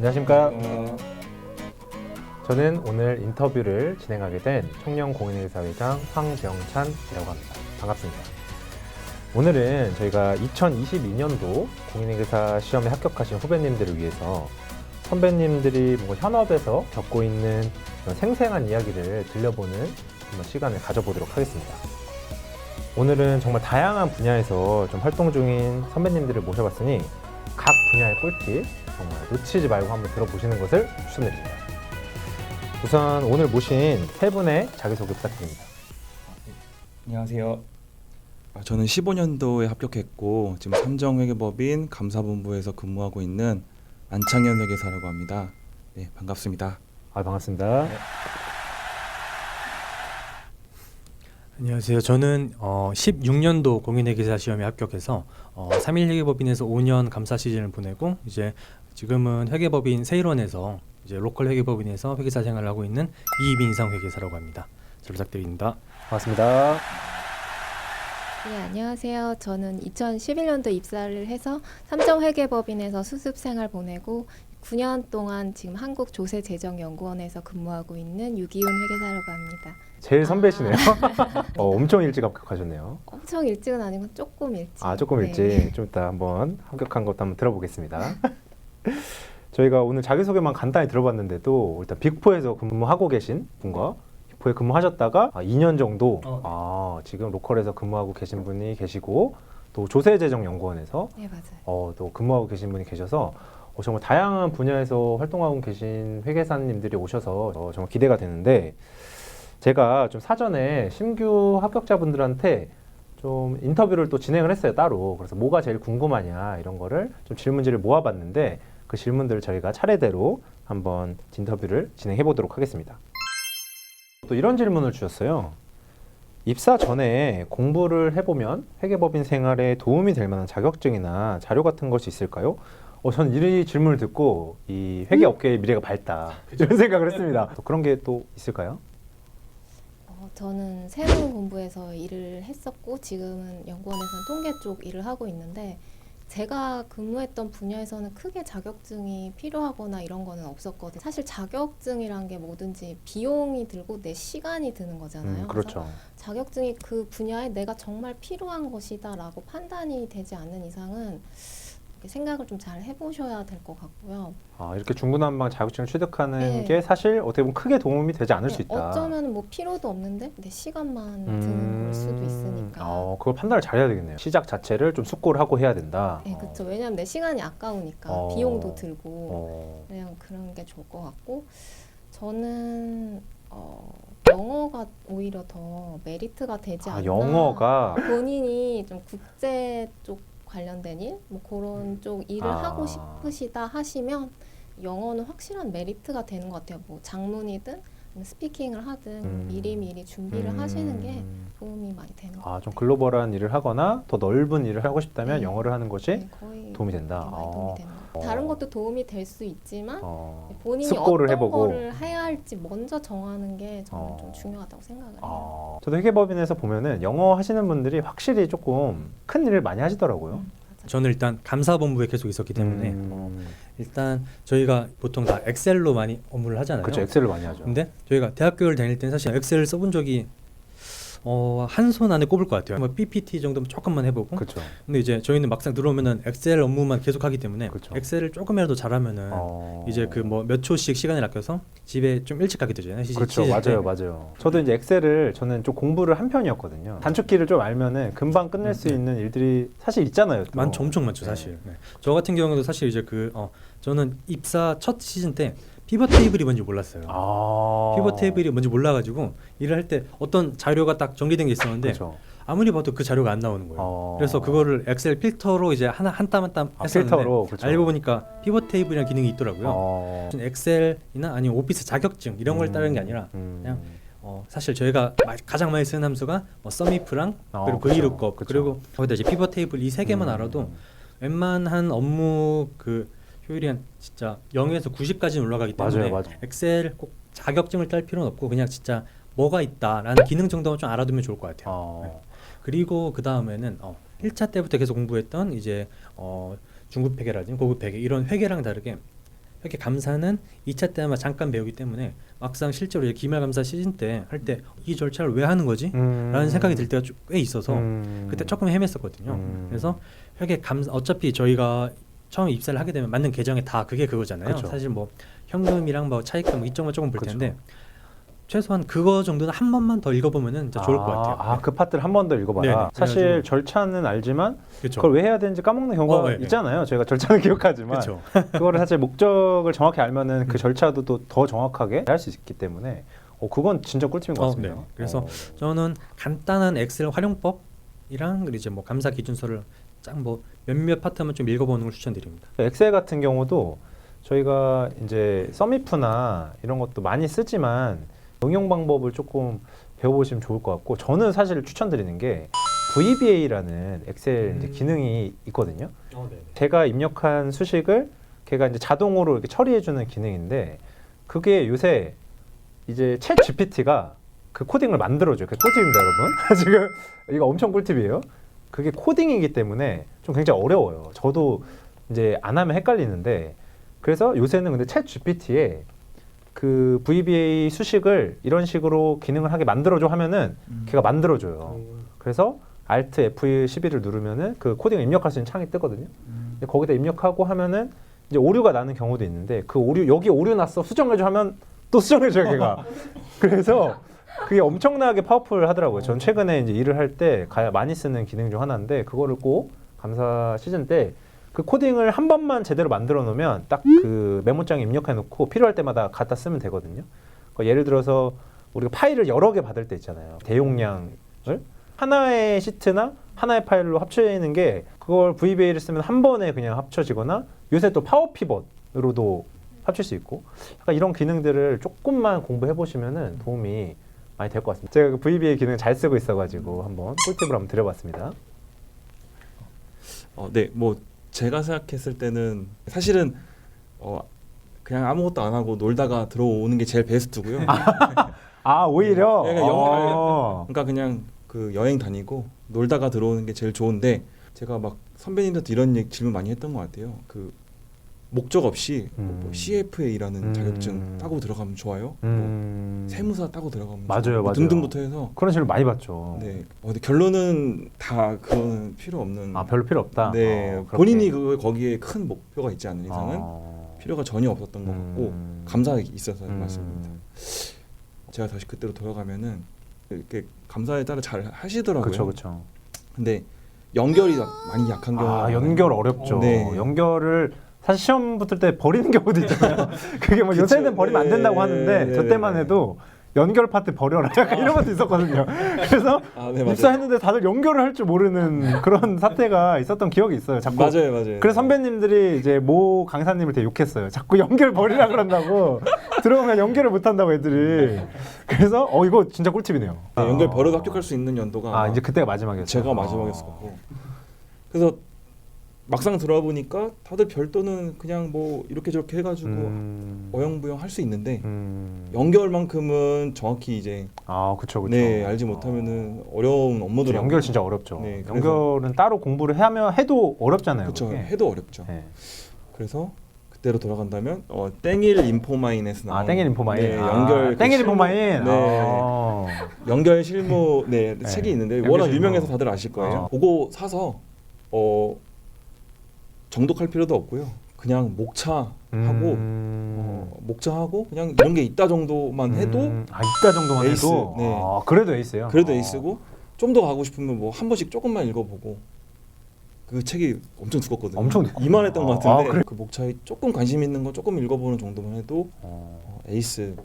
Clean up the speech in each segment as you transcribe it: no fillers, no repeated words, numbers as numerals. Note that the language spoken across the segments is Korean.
안녕하십니까. 저는 오늘 인터뷰를 진행하게 된 청년공인회사회장 황병찬이라고 합니다. 반갑습니다. 오늘은 저희가 2022년도 공인회사 시험에 합격하신 후배님들을 위해서 선배님들이 뭔가 현업에서 겪고 있는 그런 생생한 이야기를 들려보는 한번 시간을 가져보도록 하겠습니다. 오늘은 정말 다양한 분야에서 좀 활동 중인 선배님들을 모셔봤으니 각 분야의 꿀팁 정말 놓치지 말고 한번 들어보시는 것을 추천드립니다. 우선 오늘 모신 세 분의 자기소개 부탁드립니다. 안녕하세요. 저는 15년도에 합격했고 지금 삼정회계법인 감사본부에서 근무하고 있는 안창현 회계사라고 합니다. 네, 반갑습니다. 반갑습니다. 네. 안녕하세요. 저는 16년도 공인회계사 시험에 합격해서 3일 회계법인에서 5년 감사 시즌을 보내고 이제 지금은 회계법인 세일원에서 이제 로컬 회계법인에서 회계사 생활을 하고 있는 이희빈 인상회계사라고 합니다. 잘 부탁드립니다. 반갑습니다. 네, 안녕하세요. 저는 2011년도 입사를 해서 삼정회계법인에서 수습 생활 보내고 9년 동안 지금 한국조세재정연구원에서 근무하고 있는 유기훈 회계사라고 합니다. 제일 선배시네요. 엄청 일찍 합격하셨네요. 엄청 일찍은 아니고 조금 일찍. 조금 일찍. 좀 이따 한번 합격한 것도 한번 들어보겠습니다. 저희가 오늘 자기소개만 간단히 들어봤는데도 일단 빅4에서 근무하고 계신 분과 빅4에 근무하셨다가 2년 정도 지금 로컬에서 근무하고 계신 분이 계시고 또 조세재정연구원에서 네, 맞아요. 또 근무하고 계신 분이 계셔서 정말 다양한 분야에서 활동하고 계신 회계사님들이 오셔서 정말 기대가 되는데 제가 좀 사전에 신규 합격자분들한테 좀 인터뷰를 또 진행을 했어요, 따로. 그래서 뭐가 제일 궁금하냐 이런 거를 좀 질문지를 모아봤는데 그 질문들을 저희가 차례대로 한번 인터뷰를 진행해 보도록 하겠습니다. 또 이런 질문을 주셨어요. 입사 전에 공부를 해보면 회계법인 생활에 도움이 될 만한 자격증이나 자료 같은 것이 있을까요? 저는 이 질문을 듣고 이 회계업계의 미래가 밝다 이런 생각을 했습니다. 또 그런 게 또 있을까요? 저는 새로운 본부에서 일을 했었고 지금은 연구원에서는 통계 쪽 일을 하고 있는데 제가 근무했던 분야에서는 크게 자격증이 필요하거나 이런 거는 없었거든요. 사실 자격증이란 게 뭐든지 비용이 들고 내 시간이 드는 거잖아요. 그렇죠. 자격증이 그 분야에 내가 정말 필요한 것이다라고 판단이 되지 않는 이상은 생각을 좀 잘 해보셔야 될 것 같고요. 이렇게 중구난방 자격증을 취득하는 게 사실 어떻게 보면 크게 도움이 되지 않을 수 있다. 어쩌면 뭐 필요도 없는데 내 시간만 드는 걸 수도 있으니까. 그걸 판단을 잘해야 되겠네요. 시작 자체를 좀 숙고를 하고 해야 된다. 네, 그렇죠. 왜냐하면 내 시간이 아까우니까 비용도 들고 그냥 그런 게 좋을 것 같고 저는 영어가 오히려 더 메리트가 되지 않나. 영어가 본인이 좀 국제 쪽 관련된 일, 뭐 그런 쪽 일을 하고 싶으시다 하시면 영어는 확실한 메리트가 되는 것 같아요. 뭐 장문이든 스피킹을 하든 미리미리 준비를 하시는 게 도움이 많이 되는 것 같아요. 좀 글로벌한 일을 하거나 더 넓은 일을 하고 싶다면 영어를 하는 것이 거의 도움이 된다. 많이 도움이 되는 것 같아요. 다른 것도 도움이 될 수 있지만 본인이 습고를 어떤 해보고. 거를 해야 할지 먼저 정하는 게 저는 좀 중요하다고 생각을 해요. 저도 회계법인에서 보면은 영어 하시는 분들이 확실히 조금 큰 일을 많이 하시더라고요. 맞아요. 저는 일단 감사본부에 계속 있었기 때문에 일단 저희가 보통 다 엑셀로 많이 업무를 하잖아요. 그렇죠. 엑셀을 많이 하죠. 근데 저희가 대학교를 다닐 때는 사실 엑셀을 써본 적이 한 손 안에 꼽을 것 같아요. 뭐 PPT 정도면 조금만 해보고. 그렇죠. 근데 이제 저희는 막상 들어오면은 엑셀 업무만 계속 하기 때문에 그쵸. 엑셀을 조금이라도 잘하면은 이제 그 뭐 몇 초씩 시간을 아껴서 집에 좀 일찍 가게 되잖아요. 그렇죠. 맞아요. 저도 이제 엑셀을 저는 좀 공부를 한 편이었거든요. 단축키를 좀 알면은 금방 끝낼 수 있는 일들이 사실 있잖아요. 또. 엄청 많죠, 사실. 네. 저 같은 경우도 사실 이제 저는 입사 첫 시즌 때 피벗 테이블이 뭔지 몰랐어요. 피벗 테이블이 뭔지 몰라가지고 일을 할 때 어떤 자료가 딱 정리된 게 있었는데 그렇죠. 아무리 봐도 그 자료가 안 나오는 거예요. 그래서 그거를 엑셀 필터로 이제 한 땀 한 땀 했었는데 필터로, 그렇죠. 알고 보니까 피벗 테이블이라는 기능이 있더라고요. 엑셀이나 아니면 오피스 자격증 이런 걸 따르는 게 아니라 그냥 사실 저희가 가장 많이 쓰는 함수가 썸이프랑 그리고 VLOOKUP 그리고 거기다 이제 피벗 테이블 이 세 개만 알아도 웬만한 업무 그 효율이 한 진짜 0에서 90까지는 올라가기 때문에 맞아요. 엑셀 꼭 자격증을 딸 필요는 없고 그냥 진짜 뭐가 있다라는 기능 정도만 좀 알아두면 좋을 것 같아요. 네. 그리고 그 다음에는 1차 때부터 계속 공부했던 이제 중급 회계라든지 고급 회계 이런 회계랑 다르게 회계 감사는 2차 때만 잠깐 배우기 때문에 막상 실제로 이제 기말 감사 시즌 때 할 때 이 절차를 왜 하는 거지? 라는 생각이 들 때가 꽤 있어서 그때 조금 헤맸었거든요. 그래서 회계 감사 어차피 저희가 처음 입사를 하게 되면 맞는 계정에 다 그게 그거잖아요. 그쵸. 사실 뭐 현금이랑 뭐 차익금 이쪽만 조금 볼 텐데 최소한 그거 정도는 한 번만 더 읽어보면은 진짜 좋을 것 같아요. 그 파트를 한 번 더 읽어봐라. 네네. 사실 그래가지고- 절차는 알지만 그렇죠. 그걸 왜 해야 되는지 까먹는 경우가 네, 네. 있잖아요. 저희가 절차는 기억하지만 그렇죠. 그거를 사실 목적을 정확히 알면은 그 절차도 또 더 정확하게 할 수 있기 때문에 그건 진짜 꿀팁인 것 같습니다. 네. 그래서 저는 간단한 엑셀 활용법이랑 그리고 이제 뭐 감사 기준서를 쫙 뭐 몇몇 파트만 좀 읽어보는 걸 추천드립니다. 엑셀 같은 경우도 저희가 이제 서미프나 이런 것도 많이 쓰지만 응용 방법을 조금 배워보시면 좋을 것 같고, 저는 사실 추천드리는 게 VBA라는 엑셀 이제 기능이 있거든요. 제가 입력한 수식을 걔가 이제 자동으로 이렇게 처리해주는 기능인데, 그게 요새 이제 챗 GPT가 그 코딩을 만들어줘요. 그 꿀팁입니다, 여러분. 지금 이거 엄청 꿀팁이에요. 그게 코딩이기 때문에 좀 굉장히 어려워요. 저도 이제 안 하면 헷갈리는데, 그래서 요새는 근데 챗 GPT에 그 VBA 수식을 이런 식으로 기능을 하게 만들어줘 하면은 걔가 만들어줘요. 그래서 Alt F11을 누르면은 그 코딩을 입력할 수 있는 창이 뜨거든요. 근데 거기다 입력하고 하면은 이제 오류가 나는 경우도 있는데, 그 오류, 여기 오류 났어, 수정해줘 하면 또 수정해줘요, 걔가. 그래서 그게 엄청나게 파워풀 하더라고요. 전 최근에 이제 일을 할 때 많이 쓰는 기능 중 하나인데, 그거를 꼭 감사 시즌 때 그 코딩을 한 번만 제대로 만들어 놓으면 딱 그 메모장에 입력해 놓고 필요할 때마다 갖다 쓰면 되거든요. 그러니까 예를 들어서 우리가 파일을 여러 개 받을 때 있잖아요. 대용량을 하나의 시트나 하나의 파일로 합치는 게, 그걸 VBA를 쓰면 한 번에 그냥 합쳐지거나, 요새 또 파워 피벗으로도 합칠 수 있고, 약간 이런 기능들을 조금만 공부해 보시면은 도움이 많이 될 것 같습니다. 제가 그 VBA 기능 잘 쓰고 있어가지고 한번 꿀팁을 한번 드려봤습니다. 네, 뭐 제가 생각했을 때는 사실은 그냥 아무것도 안 하고 놀다가 들어오는 게 제일 베스트고요. 오히려. 네, 그러니까 그냥 그 여행 다니고 놀다가 들어오는 게 제일 좋은데, 제가 막 선배님들한테 이런 질문 많이 했던 것 같아요. 그 목적 없이 뭐 CFA라는 자격증 따고 들어가면 좋아요. 뭐 세무사 따고 들어가면 맞아요, 좋아요. 맞아요. 등등부터 해서. 그런 식으로 많이 봤죠. 네. 근데 결론은 다 그거는 필요 없는. 별로 필요 없다. 네. 그렇게. 본인이 거기에 큰 목표가 있지 않는 이상은 필요가 전혀 없었던 것 같고, 감사하게 있어서 말씀입니다. 제가 다시 그때로 돌아가면은 이렇게 감사에 따라 잘 하시더라고요. 그렇죠. 근데 연결이 많이 약한 경우가 연결 어렵죠. 네. 연결을 사실 시험 붙을 때 버리는 경우도 있잖아요. 그게 뭐 요새는 버리면 안 된다고 하는데, 저 때만 해도 연결 파트 버려라, 약간 이런 것도 있었거든요. 그래서 네, 입사했는데 다들 연결을 할 줄 모르는 그런 사태가 있었던 기억이 있어요. 자꾸. 맞아요. 그래서 선배님들이 이제 모 강사님을 되게 욕했어요. 자꾸 연결 버리라 그런다고. 들어오면 연결을 못 한다고 애들이. 그래서 이거 진짜 꿀팁이네요. 네, 연결 버려도 합격할 수 있는 연도가 이제 그때가 마지막이었어요. 제가 마지막이었을 거고. 그래서 막상 들어와 보니까 다들 별도는 그냥 뭐 이렇게 저렇게 해가지고 어영부영 할 수 있는데, 연결만큼은 정확히 이제 그쵸. 네, 알지 못하면은 어려운 업무들하고. 연결 진짜 어렵죠. 네, 연결은 따로 공부를 해도 어렵잖아요. 그렇죠. 그게. 해도 어렵죠. 네. 그래서 그때로 돌아간다면 땡일 인포마인에서 나온 땡일 인포마인. 네, 연결 땡일 실무- 인포마인. 네. 연결 실무 책이 있는데 연결 워낙 실무. 유명해서 다들 아실 거예요. 그거 사서 정독할 필요도 없고요. 그냥 목차하고 목차하고 그냥 이런 게 있다 정도만 해도 있다 정도만 에이스. 해도. 네. 그래도 에이스요. 그래도 에이스고, 좀 더 가고 싶으면 뭐 한 번씩 조금만 읽어보고. 그 책이 엄청 두껍거든요. 엄청 두껍구나. 이만했던 것 같은데 그래? 그 목차에 조금 관심 있는 거 조금 읽어보는 정도만 해도 에이스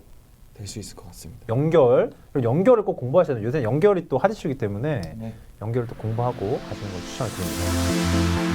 될 수 있을 것 같습니다. 연결, 그리고 연결을 꼭 공부하셔야 돼요. 요새 연결이 또 핫이슈기 때문에 네. 연결을 또 공부하고 하시는 걸 추천드립니다.